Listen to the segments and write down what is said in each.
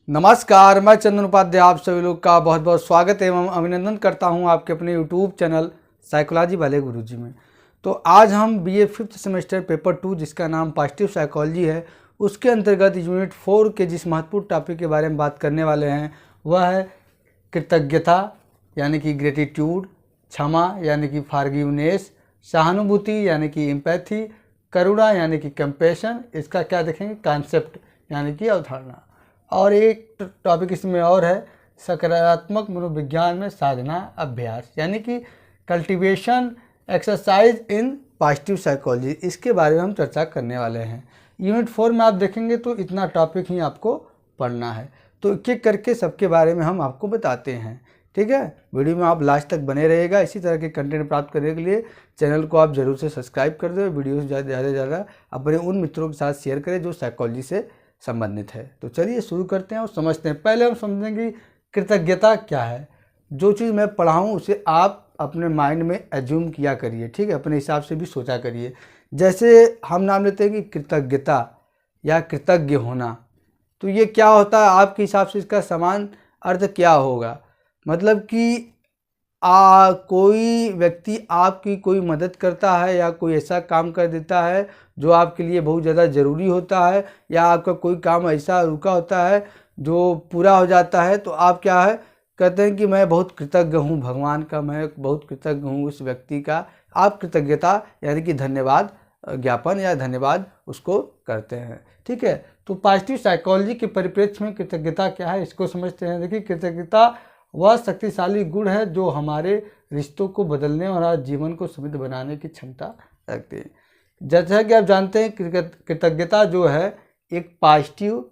नमस्कार, मैं चंदन उपाध्याय आप सभी लोग का बहुत बहुत स्वागत एवं अभिनंदन करता हूं आपके अपने यूट्यूब चैनल साइकोलॉजी वाले गुरुजी में। तो आज हम बीए 5th सेमेस्टर पेपर 2 जिसका नाम पॉजिटिव साइकोलॉजी है, उसके अंतर्गत यूनिट 4 के जिस महत्वपूर्ण टॉपिक के बारे में बात करने वाले हैं वह है कृतज्ञता यानी कि ग्रेटिट्यूड, क्षमा यानी कि फॉरगिवनेस, सहानुभूति यानी कि एम्पैथी, करुणा यानी कि कंपैशन, इसका क्या देखेंगे कॉन्सेप्ट यानी कि अवधारणा। और एक टॉपिक इसमें और है सकारात्मक मनोविज्ञान में साधना अभ्यास यानी कि cultivation exercise in positive psychology, इसके बारे में हम चर्चा करने वाले हैं। यूनिट 4 में आप देखेंगे तो इतना टॉपिक ही आपको पढ़ना है, तो एक एक करके सबके बारे में हम आपको बताते हैं। ठीक है, वीडियो में आप लास्ट तक बने रहिएगा। इसी तरह के कंटेंट प्राप्त करने के लिए चैनल को आप जरूर से सब्सक्राइब कर दो। वीडियो ज़्यादा से ज़्यादा अपने उन मित्रों के साथ शेयर करें जो साइकोलॉजी से संबंधित है। तो चलिए शुरू करते हैं और समझते हैं। पहले हम समझेंगे कृतज्ञता क्या है। जो चीज़ मैं पढ़ाऊँ उसे आप अपने माइंड में एज्यूम किया करिए, ठीक है, अपने हिसाब से भी सोचा करिए। जैसे हम नाम लेते हैं कि कृतज्ञता या कृतज्ञ होना, तो ये क्या होता है आपके हिसाब से, इसका समान अर्थ क्या होगा? मतलब कि कोई व्यक्ति आपकी कोई मदद करता है या कोई ऐसा काम कर देता है जो आपके लिए बहुत ज़्यादा ज़रूरी होता है, या आपका कोई काम ऐसा रुका होता है जो पूरा हो जाता है, तो आप क्या है कहते हैं कि मैं बहुत कृतज्ञ हूँ भगवान का, मैं बहुत कृतज्ञ हूँ उस व्यक्ति का। आप कृतज्ञता यानी कि धन्यवाद ज्ञापन या धन्यवाद उसको करते हैं। ठीक है, तो पॉजिटिव साइकोलॉजी के परिप्रेक्ष्य में कृतज्ञता क्या है इसको समझते हैं। देखिए, कृतज्ञता वह शक्तिशाली गुण है जो हमारे रिश्तों को बदलने और हमारे जीवन को समृद्ध बनाने की क्षमता रखते हैं। जैसा कि आप जानते हैं कृतज्ञता जो है एक पॉजिटिव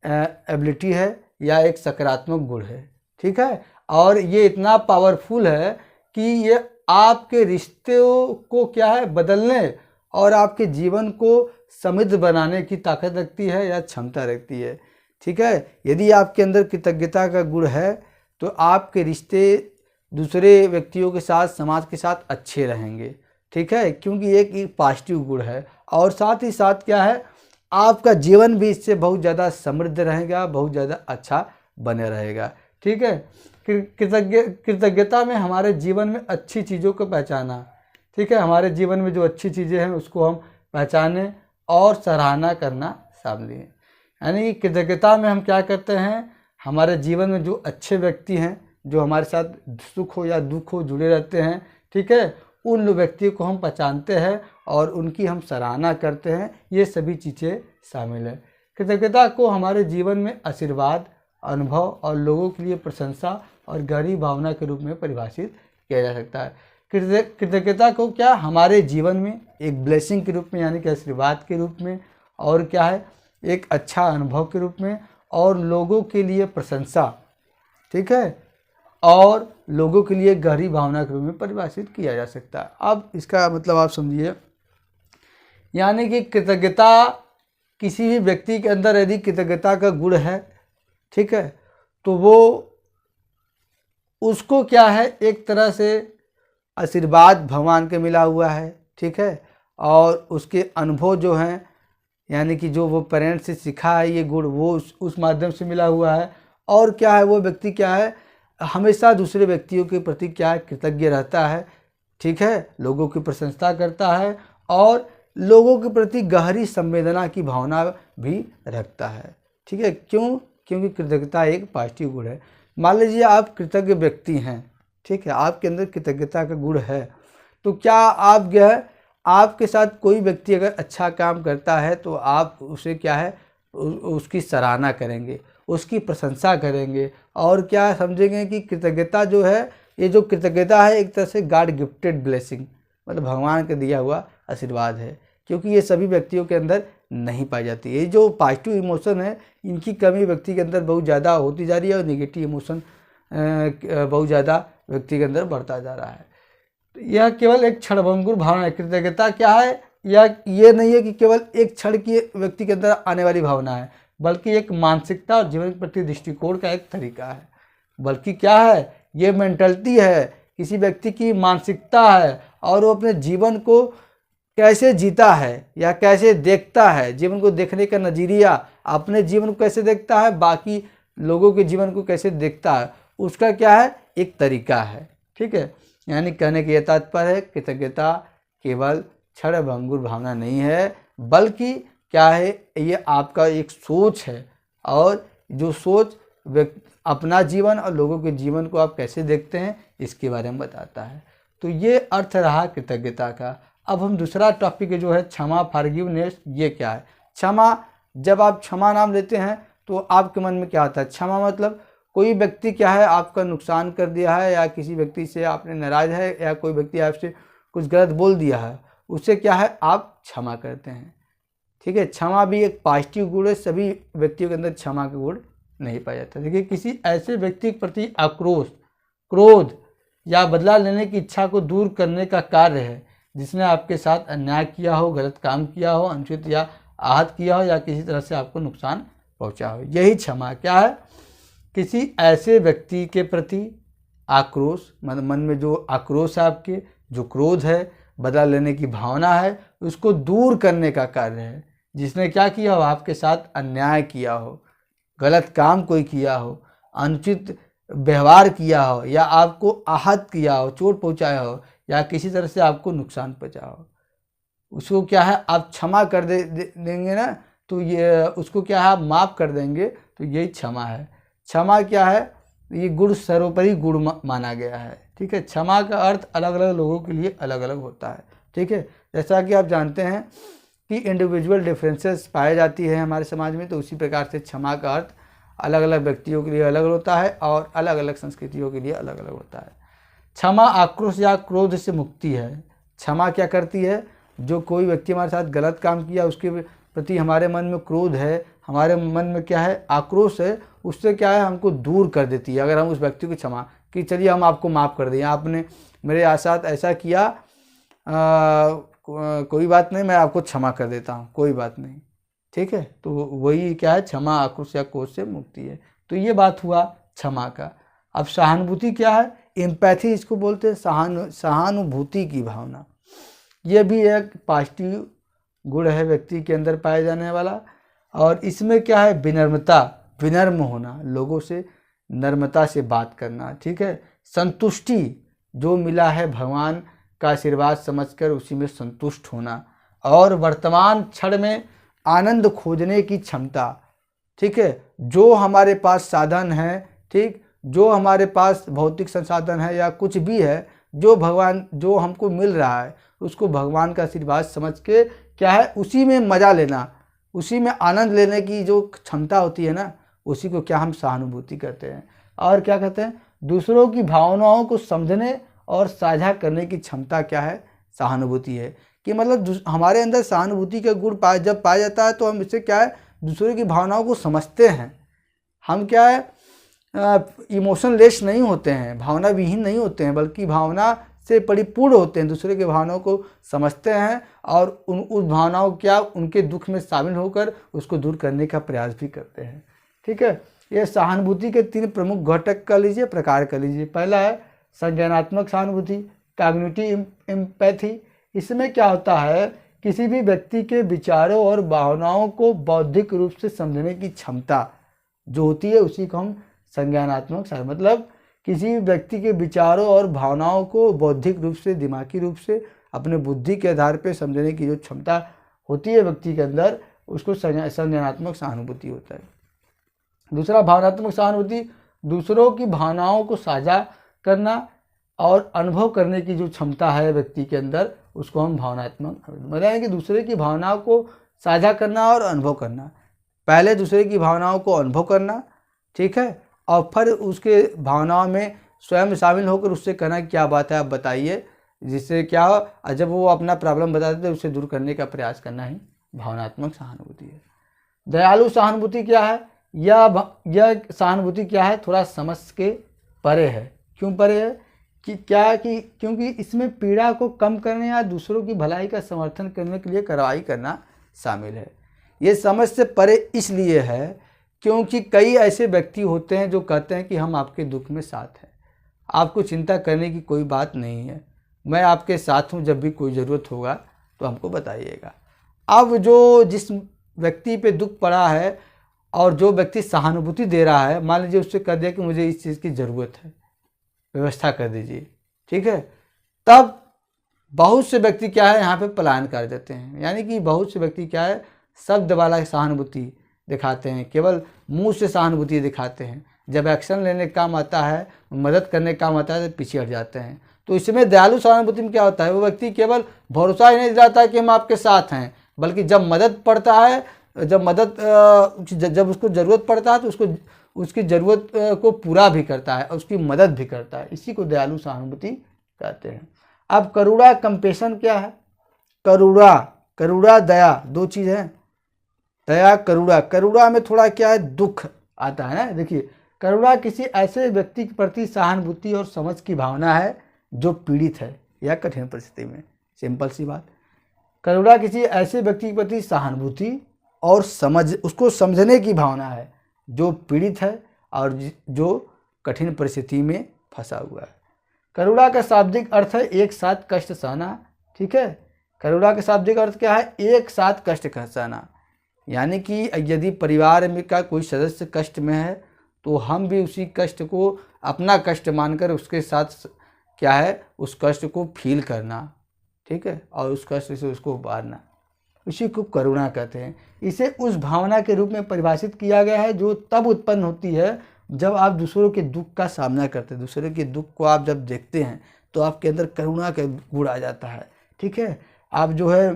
एबिलिटी है या एक सकारात्मक गुण है। ठीक है, और ये इतना पावरफुल है कि ये आपके रिश्तों को क्या है बदलने और आपके जीवन को समृद्ध बनाने की ताकत रखती है या क्षमता रखती है। ठीक है, यदि आपके अंदर कृतज्ञता का गुण है तो आपके रिश्ते दूसरे व्यक्तियों के साथ, समाज के साथ अच्छे रहेंगे। ठीक है, क्योंकि एक पॉजिटिव गुण है, और साथ ही साथ क्या है आपका जीवन भी इससे बहुत ज़्यादा समृद्ध रहेगा, बहुत ज़्यादा अच्छा बने रहेगा। ठीक है, कृतज्ञता में हमारे जीवन में अच्छी चीज़ों को पहचाना। ठीक है, हमारे जीवन में जो अच्छी चीज़ें हैं उसको हम पहचानें और सराहना करना शामिल है। यानी कि कृतज्ञता में हम क्या करते हैं, हमारे जीवन में जो अच्छे व्यक्ति हैं जो हमारे साथ सुख हो या दुख हो जुड़े रहते हैं, ठीक है, उन व्यक्तियों को हम पहचानते हैं और उनकी हम सराहना करते हैं। ये सभी चीज़ें शामिल है। कृतज्ञता को हमारे जीवन में आशीर्वाद, अनुभव और लोगों के लिए प्रशंसा और गहरी भावना के रूप में परिभाषित किया जा सकता है। कृतज्ञता को क्या हमारे जीवन में एक ब्लेसिंग के रूप में यानी कि आशीर्वाद के रूप में, और क्या है एक अच्छा अनुभव के रूप में, और लोगों के लिए प्रशंसा, ठीक है, और लोगों के लिए गहरी भावना के रूप में परिभाषित किया जा सकता है। अब इसका मतलब आप समझिए, यानी कि कृतज्ञता किसी भी व्यक्ति के अंदर यदि कृतज्ञता का गुण है, ठीक है, तो वो उसको क्या है एक तरह से आशीर्वाद भगवान के मिला हुआ है। ठीक है, और उसके अनुभव जो हैं यानी कि जो वो पेरेंट्स से सीखा है ये गुण वो उस माध्यम से मिला हुआ है। और क्या है वो व्यक्ति क्या है हमेशा दूसरे व्यक्तियों के प्रति क्या है कृतज्ञ रहता है। ठीक है, लोगों की प्रशंसा करता है और लोगों के प्रति गहरी संवेदना की भावना भी रखता है। ठीक है, क्योंकि कृतज्ञता एक पॉजिटिव गुण है। मान लीजिए आप कृतज्ञ व्यक्ति हैं, ठीक है, आपके अंदर कृतज्ञता का गुण है, तो क्या आप क्या है आपके साथ कोई व्यक्ति अगर अच्छा काम करता है तो आप उसे क्या है उसकी सराहना करेंगे, उसकी प्रशंसा करेंगे, और क्या समझेंगे कि कृतज्ञता जो है ये जो कृतज्ञता है एक तरह से गॉड गिफ्टेड ब्लेसिंग, मतलब भगवान का दिया हुआ आशीर्वाद है, क्योंकि ये सभी व्यक्तियों के अंदर नहीं पाई जाती। ये जो पॉजिटिव इमोशन है इनकी कमी व्यक्ति के अंदर बहुत ज़्यादा होती जा रही है और नेगेटिव इमोशन बहुत ज़्यादा व्यक्ति के अंदर बढ़ता जा रहा है। यह केवल एक क्षणभंगुर भावना है। कृतज्ञता क्या है, यह ये नहीं है कि केवल एक क्षण की व्यक्ति के अंदर आने वाली भावना है, बल्कि एक मानसिकता और जीवन के प्रति दृष्टिकोण का एक तरीका है। बल्कि क्या है ये मेंटलिटी है, किसी व्यक्ति की मानसिकता है, और वो अपने जीवन को कैसे जीता है या कैसे देखता है, जीवन को देखने का नज़रिया, अपने जीवन को कैसे देखता है, बाकी लोगों के जीवन को कैसे देखता है, उसका क्या है, एक तरीका है। ठीक है, यानी कहने की यह तात्पर्य है, कृतज्ञता केवल क्षण भंगुर भावना नहीं है, बल्कि क्या है, ये आपका एक सोच है, और जो सोच अपना जीवन और लोगों के जीवन को आप कैसे देखते हैं इसके बारे में बताता है। तो ये अर्थ रहा कृतज्ञता का। अब हम दूसरा टॉपिक जो है क्षमा, फॉरगिवनेस, ये क्या है। क्षमा, जब आप क्षमा नाम लेते हैं तो आपके मन में क्या आता है, क्षमा मतलब कोई व्यक्ति क्या है आपका नुकसान कर दिया है, या किसी व्यक्ति से आपने नाराज है, या कोई व्यक्ति आपसे कुछ गलत बोल दिया है, उससे क्या है आप क्षमा करते हैं। ठीक है, क्षमा भी एक पॉजिटिव गुण है, सभी व्यक्तियों के अंदर क्षमा का गुण नहीं पाया जाता। देखिए, किसी ऐसे व्यक्ति के प्रति आक्रोश, क्रोध या बदला लेने की इच्छा को दूर करने का कार्य है, जिसने आपके साथ अन्याय किया हो, गलत काम किया हो, अनुचित या आहत किया हो, या किसी तरह से आपको नुकसान पहुंचा हो। यही क्षमा क्या है, किसी ऐसे व्यक्ति के प्रति आक्रोश, मन में जो आक्रोश है आपके, जो क्रोध है, बदला लेने की भावना है, उसको दूर करने का कार्य है, जिसने क्या किया हो, आपके साथ अन्याय किया हो, गलत काम कोई किया हो, अनुचित व्यवहार किया हो, या आपको आहत किया हो, चोट पहुंचाया हो, या किसी तरह से आपको नुकसान पहुंचा हो, उसको क्या है आप क्षमा कर देंगे ना, तो ये उसको क्या है आप माफ़ कर देंगे, तो यही क्षमा है। क्षमा क्या है, ये गुण सर्वोपरि गुण माना गया है। ठीक है, क्षमा का अर्थ अलग अलग लोगों के लिए अलग अलग होता है। ठीक है, जैसा कि आप जानते हैं कि इंडिविजुअल डिफरेंसेस पाई जाती है हमारे समाज में, तो उसी प्रकार से क्षमा का अर्थ अलग अलग व्यक्तियों के लिए अलग होता है और अलग अलग संस्कृतियों के लिए अलग अलग होता है। क्षमा आक्रोश या क्रोध से मुक्ति है। क्षमा क्या करती है, जो कोई व्यक्ति हमारे साथ गलत काम किया, उसके प्रति हमारे मन में क्रोध है, हमारे मन में क्या है आक्रोश है, उससे क्या है हमको दूर कर देती है। अगर हम उस व्यक्ति को क्षमा कि चलिए हम आपको माफ़ कर दें, आपने मेरे साथ ऐसा किया, कोई बात नहीं, मैं आपको क्षमा कर देता हूँ, कोई बात नहीं। ठीक है, तो वही क्या है, क्षमा आक्रोश या क्रोध से मुक्ति है। तो ये बात हुआ क्षमा का। अब सहानुभूति क्या है, एम्पैथी इसको बोलते हैं, सहानुभूति की भावना। ये भी एक पॉजिटिव गुण है व्यक्ति के अंदर पाया जाने वाला, और इसमें क्या है विनम्रता, विनम्र होना, लोगों से नम्रता से बात करना। ठीक है, संतुष्टि, जो मिला है भगवान का आशीर्वाद समझकर उसी में संतुष्ट होना, और वर्तमान क्षण में आनंद खोजने की क्षमता। ठीक है, जो हमारे पास साधन है, ठीक, जो हमारे पास भौतिक संसाधन है या कुछ भी है, जो भगवान जो हमको मिल रहा है, उसको भगवान का आशीर्वाद समझ के क्या है उसी में मज़ा लेना, उसी में आनंद लेने की जो क्षमता होती है ना, उसी को क्या हम सहानुभूति कहते हैं। और क्या कहते हैं, दूसरों की भावनाओं को समझने और साझा करने की क्षमता क्या है, सहानुभूति है। कि मतलब हमारे अंदर सहानुभूति का गुण जब पाया जाता है, तो हम इससे क्या है दूसरों की भावनाओं को समझते हैं। हम क्या है इमोशनलेस नहीं होते हैं, भावना विहीन नहीं होते हैं, बल्कि भावना से परिपूर्ण होते हैं, दूसरे के भावनाओं को समझते हैं, और उस भावनाओं क्या उनके दुख में शामिल होकर उसको दूर करने का प्रयास भी करते हैं। ठीक है, ये सहानुभूति के 3 प्रमुख घटक कर लीजिए, प्रकार कर लीजिए। पहला है संज्ञानात्मक सहानुभूति, कॉग्निटिव एम्पैथी। इसमें क्या होता है, किसी भी व्यक्ति के विचारों और भावनाओं को बौद्धिक रूप से समझने की क्षमता जो होती है, उसी को हम संज्ञानात्मक सहानुभूति, मतलब किसी व्यक्ति के विचारों और भावनाओं को बौद्धिक रूप से, दिमागी रूप से, अपने बुद्धि के आधार पर समझने की जो क्षमता होती है व्यक्ति के अंदर, उसको संज्ञानात्मक सहानुभूति होता है। दूसरा भावनात्मक सहानुभूति, दूसरों की भावनाओं को साझा करना और अनुभव करने की जो क्षमता है व्यक्ति के अंदर, उसको हम भावनात्मक, मतलब कि दूसरे की भावनाओं को साझा करना और अनुभव करना। पहले दूसरे की भावनाओं को अनुभव करना, ठीक है, और फिर उसके भावनाओं में स्वयं शामिल होकर उससे कहना क्या बात है आप बताइए, जिससे क्या हो, जब वो अपना प्रॉब्लम बताते हैं उसे दूर करने का प्रयास करना ही भावनात्मक सहानुभूति है। दयालु सहानुभूति क्या है, यह सहानुभूति क्या है, थोड़ा समझ के परे है। क्यों परे है क्योंकि इसमें पीड़ा को कम करने या दूसरों की भलाई का समर्थन करने के लिए कार्रवाई करना शामिल है। ये समझ से परे इसलिए है क्योंकि कई ऐसे व्यक्ति होते हैं जो कहते हैं कि हम आपके दुख में साथ हैं, आपको चिंता करने की कोई बात नहीं है, मैं आपके साथ हूँ, जब भी कोई ज़रूरत होगा तो हमको बताइएगा। अब जो जिस व्यक्ति पे दुख पड़ा है और जो व्यक्ति सहानुभूति दे रहा है, मान लीजिए उससे कह दिया कि मुझे इस चीज़ की ज़रूरत है, व्यवस्था कर दीजिए, ठीक है, तब बहुत से व्यक्ति क्या है यहाँ पे पलायन कर देते हैं। यानी कि बहुत से व्यक्ति क्या है, शब्द वाला सहानुभूति दिखाते हैं, केवल मुंह से सहानुभूति दिखाते हैं, जब एक्शन लेने का काम आता है, मदद करने का काम आता है तो पीछे हट जाते हैं। तो इसमें दयालु सहानुभूति में क्या होता है, वो व्यक्ति केवल भरोसा ही नहीं दिलाता कि हम आपके साथ हैं, बल्कि जब मदद पड़ता है, जब उसको ज़रूरत पड़ता है तो उसकी ज़रूरत को पूरा भी करता है और उसकी मदद भी करता है। इसी को दयालु सहानुभूति कहते हैं। अब करुणा कंपेशन क्या है? करुणा दया, दो चीज़ है, दया करुणा। करुणा में थोड़ा क्या है, दुख आता है ना। देखिए, करुणा किसी ऐसे व्यक्ति के प्रति सहानुभूति और समझ की भावना है जो पीड़ित है या कठिन परिस्थिति में। सिंपल सी बात, करुणा किसी ऐसे व्यक्ति के प्रति सहानुभूति और समझ, उसको समझने की भावना है जो पीड़ित है और जो कठिन परिस्थिति में फंसा हुआ है। करुणा का शाब्दिक अर्थ है एक साथ कष्ट सहना, ठीक है। करुणा का शाब्दिक अर्थ क्या है, एक साथ कष्ट सहना। यानी कि यदि परिवार में का कोई सदस्य कष्ट में है तो हम भी उसी कष्ट को अपना कष्ट मानकर उसके साथ क्या है, उस कष्ट को फील करना, ठीक है, और उस कष्ट से उसको उबारना, इसी को करुणा कहते हैं। इसे उस भावना के रूप में परिभाषित किया गया है जो तब उत्पन्न होती है जब आप दूसरों के दुख का सामना करते हैं, दूसरों के दुख को आप जब देखते हैं तो आपके अंदर करुणा का गुण आ जाता है, ठीक है। आप जो है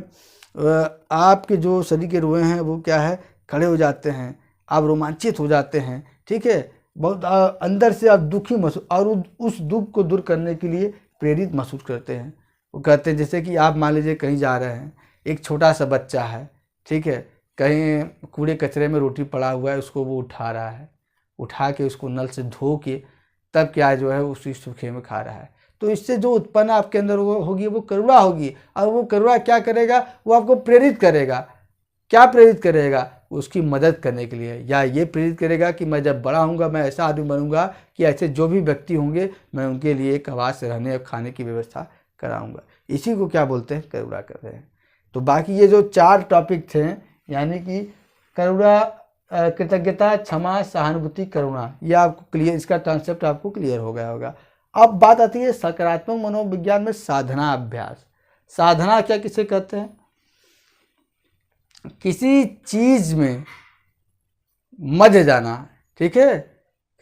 आपके जो शरीर के रोए हैं वो क्या है, खड़े हो जाते हैं, आप रोमांचित हो जाते हैं, ठीक है, बहुत अंदर से आप दुखी महसूस और उस दुख को दूर करने के लिए प्रेरित महसूस करते हैं। वो कहते हैं जैसे कि आप मान लीजिए कहीं जा रहे हैं, एक छोटा सा बच्चा है, ठीक है, कहीं कूड़े कचरे में रोटी पड़ा हुआ है, उसको वो उठा रहा है, उठा के उसको नल से धो के तब क्या जो है उसी सूखे में खा रहा है। तो इससे जो उत्पन्न आपके अंदर होगी वो करुणा होगी, और वो करुणा क्या करेगा, वो आपको प्रेरित करेगा। क्या प्रेरित करेगा, उसकी मदद करने के लिए, या ये प्रेरित करेगा कि मैं जब बड़ा होऊंगा मैं ऐसा आदमी बनूंगा कि ऐसे जो भी व्यक्ति होंगे मैं उनके लिए एक आवास रहने और खाने की व्यवस्था कराऊंगा। इसी को क्या बोलते हैं, करुणा कर रहे हैं। तो बाकी ये जो 4 टॉपिक थे, यानी कि करुणा, कृतज्ञता, क्षमा, सहानुभूति, करुणा, ये आपको क्लियर, इसका कॉन्सेप्ट आपको क्लियर हो गया होगा। अब बात आती है सकारात्मक मनोविज्ञान में साधना अभ्यास। साधना क्या किसे कहते हैं, किसी चीज में मज जाना, ठीक है,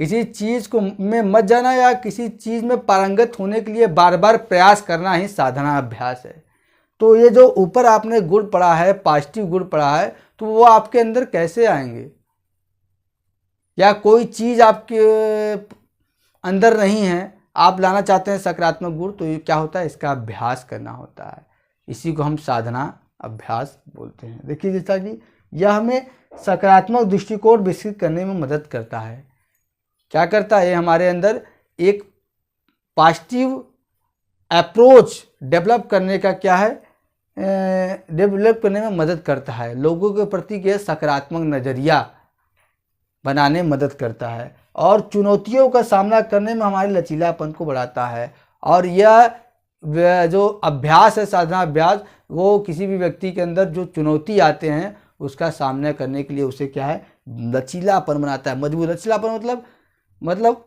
किसी चीज को में मज जाना या किसी चीज में पारंगत होने के लिए बार बार प्रयास करना ही साधना अभ्यास है। तो ये जो ऊपर आपने गुण पढ़ा है, पॉजिटिव गुण पढ़ा है, तो वो आपके अंदर कैसे आएंगे, या कोई चीज आपके अंदर नहीं है, आप लाना चाहते हैं सकारात्मक गुण, तो ये क्या होता है, इसका अभ्यास करना होता है। इसी को हम साधना अभ्यास बोलते हैं। देखिए जैसा कि यह हमें सकारात्मक दृष्टिकोण विकसित करने में मदद करता है। क्या करता है, हमारे अंदर एक पॉजिटिव अप्रोच डेवलप करने का क्या है, डेवलप करने में मदद करता है। लोगों के प्रति के सकारात्मक नज़रिया बनाने में मदद करता है, और चुनौतियों का सामना करने में हमारे लचीलापन को बढ़ाता है। और यह जो अभ्यास है, साधना अभ्यास, वो किसी भी व्यक्ति के अंदर जो चुनौती आते हैं उसका सामना करने के लिए उसे क्या है, लचीलापन बनाता है। मजबूत लचीलापन मतलब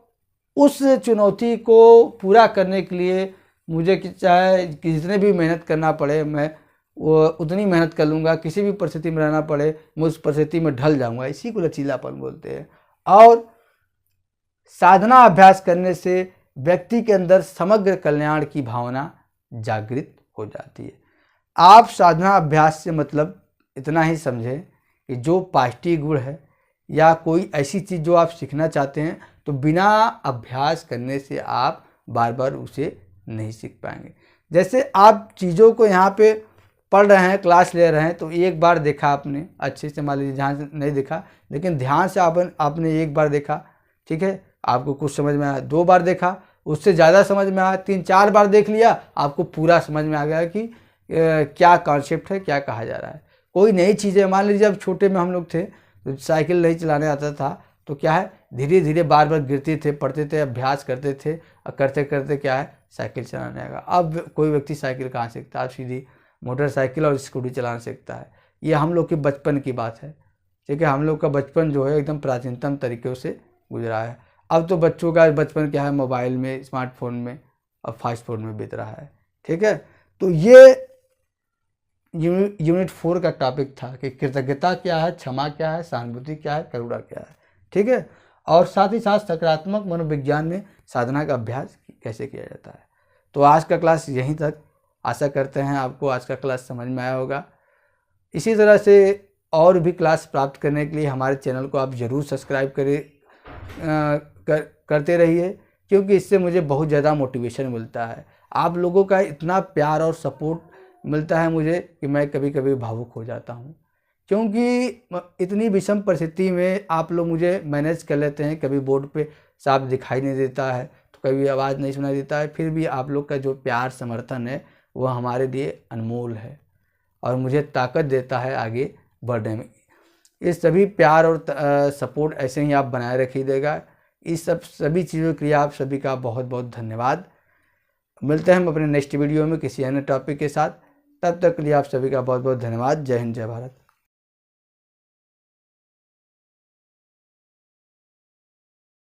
उस चुनौती को पूरा करने के लिए मुझे चाहे जितने भी मेहनत करना पड़े मैं वो उतनी मेहनत कर लूँगा, किसी भी परिस्थिति में रहना पड़े मैं उस परिस्थिति में ढल जाऊँगा। इसी को लचीलापन बोलते हैं। और साधना अभ्यास करने से व्यक्ति के अंदर समग्र कल्याण की भावना जागृत हो जाती है। आप साधना अभ्यास से मतलब इतना ही समझें कि जो पॉजिटिव गुण है या कोई ऐसी चीज़ जो आप सीखना चाहते हैं, तो बिना अभ्यास करने से आप बार बार उसे नहीं सीख पाएंगे। जैसे आप चीज़ों को यहाँ पे पढ़ रहे हैं, क्लास ले रहे हैं, तो एक बार देखा आपने अच्छे से, मान लीजिए ध्यान से नहीं देखा, लेकिन ध्यान से आपने एक बार देखा, ठीक है, आपको कुछ समझ में आया, 2 बार देखा, उससे ज़्यादा समझ में आया, 3-4 बार देख लिया, आपको पूरा समझ में आ गया कि क्या कॉन्सेप्ट है, क्या कहा जा रहा है। कोई नई चीज़ें, मान लीजिए जब छोटे में हम लोग थे तो साइकिल नहीं चलाने आता था, तो क्या है, धीरे धीरे बार बार गिरते थे, पढ़ते थे, अभ्यास करते थे, और करते करते क्या है, साइकिल चलाने आएगा। अब कोई व्यक्ति साइकिल कहाँ सीखता, आप सीधी मोटरसाइकिल और स्कूटी चलाना सीखता है। ये हम लोग के बचपन की बात है, ठीक है। हम लोग का बचपन जो है एकदम प्राचीनतम तरीक़ों से गुजरा है। अब तो बच्चों का बचपन क्या है, मोबाइल में, स्मार्टफोन में और फास्ट फूड में बीत रहा है, ठीक है। तो ये यूनिट 4 का टॉपिक था कि कृतज्ञता क्या है, क्षमा क्या है, सहानुभूति क्या है, करुणा क्या है, ठीक है। और साथ ही साथ सकारात्मक मनोविज्ञान में साधना का अभ्यास कैसे किया जाता है। तो आज का क्लास यहीं तक। आशा करते हैं आपको आज का क्लास समझ में आया होगा। इसी तरह से और भी क्लास प्राप्त करने के लिए हमारे चैनल को आप ज़रूर सब्सक्राइब करते रहिए, क्योंकि इससे मुझे बहुत ज़्यादा मोटिवेशन मिलता है। आप लोगों का इतना प्यार और सपोर्ट मिलता है मुझे कि मैं कभी कभी भावुक हो जाता हूँ, क्योंकि इतनी विषम परिस्थिति में आप लोग मुझे मैनेज कर लेते हैं। कभी बोर्ड पे साफ दिखाई नहीं देता है, तो कभी आवाज़ नहीं सुनाई देता है, फिर भी आप लोग का जो प्यार समर्थन है वो हमारे लिए अनमोल है और मुझे ताकत देता है आगे बढ़ने में। ये सभी प्यार और सपोर्ट ऐसे ही आप बनाए रखिएगा। इस सभी चीज़ों के लिए आप सभी का बहुत बहुत धन्यवाद। मिलते हैं हम अपने नेक्स्ट वीडियो में किसी अन्य टॉपिक के साथ। तब तक के लिए आप सभी का बहुत बहुत धन्यवाद। जय हिंद, जय भारत।